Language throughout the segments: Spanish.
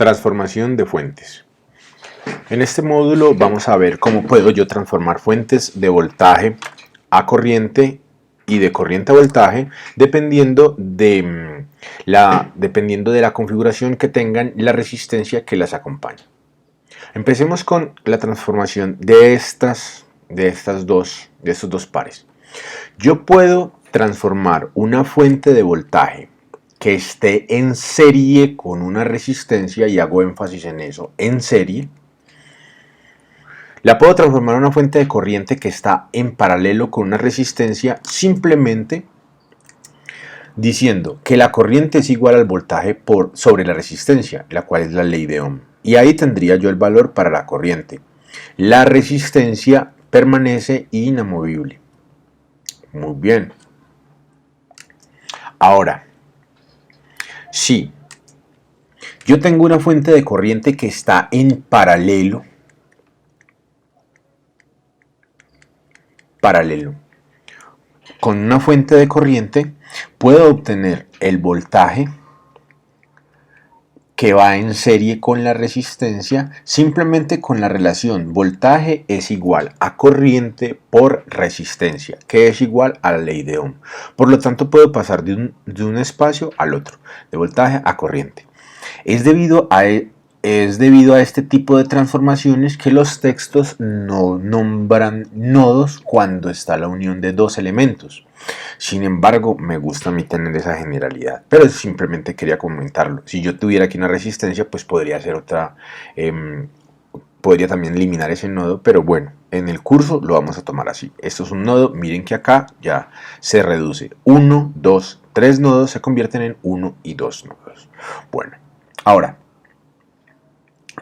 Transformación de fuentes. En este módulo vamos a ver cómo puedo yo transformar fuentes de voltaje a corriente y de corriente a voltaje dependiendo de la configuración que tengan y la resistencia que las acompaña. Empecemos con la transformación de estos dos pares. Yo puedo transformar una fuente de voltaje que esté en serie con una resistencia, y hago énfasis en eso, en serie. La puedo transformar en una fuente de corriente que está en paralelo con una resistencia, simplemente diciendo que la corriente es igual al voltaje sobre la resistencia, la cual es la ley de Ohm. Y ahí tendría yo el valor para la corriente. La resistencia permanece inamovible. Muy bien. Ahora, si yo tengo una fuente de corriente que está en paralelo con una fuente de corriente, puedo obtener el voltaje que va en serie con la resistencia simplemente con la relación voltaje es igual a corriente por resistencia, que es igual a la ley de Ohm. Por lo tanto, puedo pasar de un espacio al otro, de voltaje a corriente. Es debido a este tipo de transformaciones que los textos no nombran nodos cuando está la unión de dos elementos. Sin embargo, me gusta a mí tener esa generalidad, pero simplemente quería comentarlo. Si yo tuviera aquí una resistencia, pues podría hacer otra, podría también eliminar ese nodo, pero bueno, en el curso lo vamos a tomar así. Esto es un nodo, miren que acá ya se reduce. 1, 2, 3 nodos se convierten en 1 y 2 nodos. Bueno, ahora,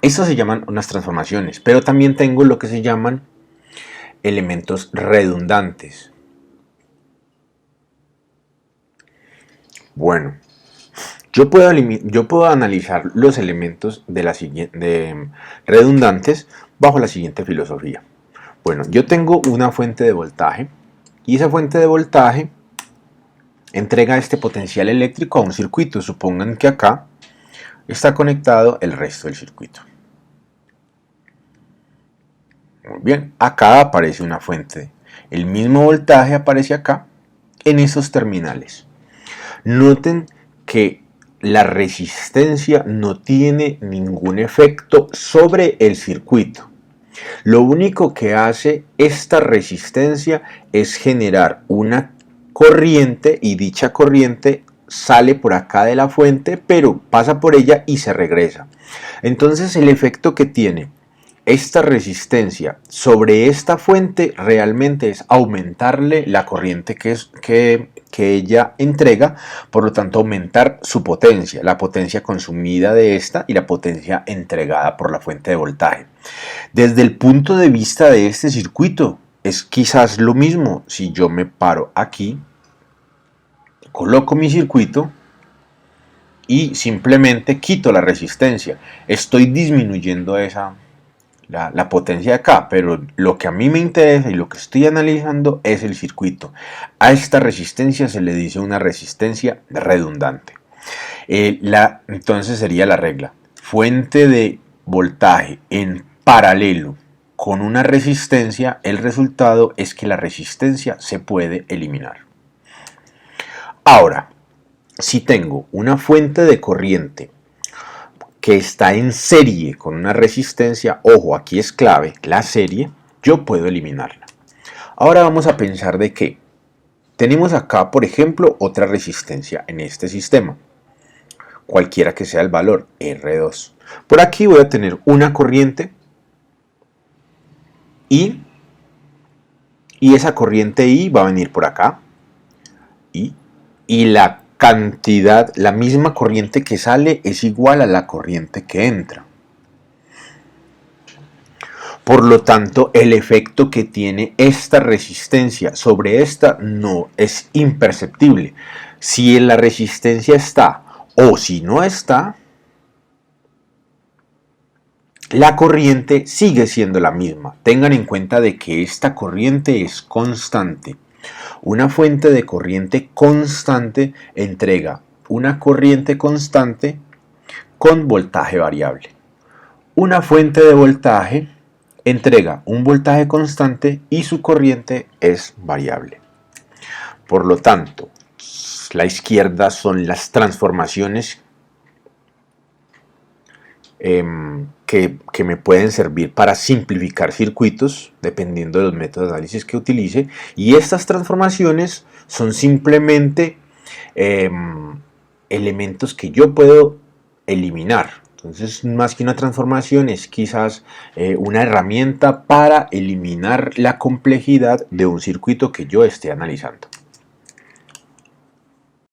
estos se llaman unas transformaciones, pero también tengo lo que se llaman elementos redundantes. Bueno, yo puedo analizar los elementos redundantes bajo la siguiente filosofía. Bueno, yo tengo una fuente de voltaje y esa fuente de voltaje entrega este potencial eléctrico a un circuito. Supongan que acá está conectado el resto del circuito. Muy bien, acá aparece una fuente. El mismo voltaje aparece acá en esos terminales. Noten que la resistencia no tiene ningún efecto sobre el circuito. Lo único que hace esta resistencia es generar una corriente y dicha corriente sale por acá de la fuente, pero pasa por ella y se regresa. Entonces el efecto que tiene esta resistencia sobre esta fuente realmente es aumentarle la corriente que ella entrega, por lo tanto aumentar su potencia, la potencia consumida de esta y la potencia entregada por la fuente de voltaje. Desde el punto de vista de este circuito es quizás lo mismo. Si yo me paro aquí, coloco mi circuito y simplemente quito la resistencia, estoy disminuyendo la potencia de acá, pero lo que a mí me interesa y lo que estoy analizando es el circuito. A esta resistencia se le dice una resistencia redundante. Entonces sería la regla: fuente de voltaje en paralelo con una resistencia, el resultado es que la resistencia se puede eliminar. Ahora, si tengo una fuente de corriente que está en serie con una resistencia, ojo, aquí es clave la serie, yo puedo eliminarla. Ahora vamos a pensar de que tenemos acá, por ejemplo, otra resistencia en este sistema, cualquiera que sea el valor, R2. Por aquí voy a tener una corriente y esa corriente I va a venir por acá y la cantidad, la misma corriente que sale es igual a la corriente que entra. Por lo tanto, el efecto que tiene esta resistencia sobre esta no es imperceptible. Si la resistencia está o si no está, la corriente sigue siendo la misma. Tengan en cuenta de que esta corriente es constante. Una fuente de corriente constante entrega una corriente constante con voltaje variable. Una fuente de voltaje entrega un voltaje constante y su corriente es variable. Por lo tanto, la izquierda son las transformaciones que me pueden servir para simplificar circuitos dependiendo de los métodos de análisis que utilice, y estas transformaciones son simplemente elementos que yo puedo eliminar. Entonces, más que una transformación, es quizás una herramienta para eliminar la complejidad de un circuito que yo esté analizando.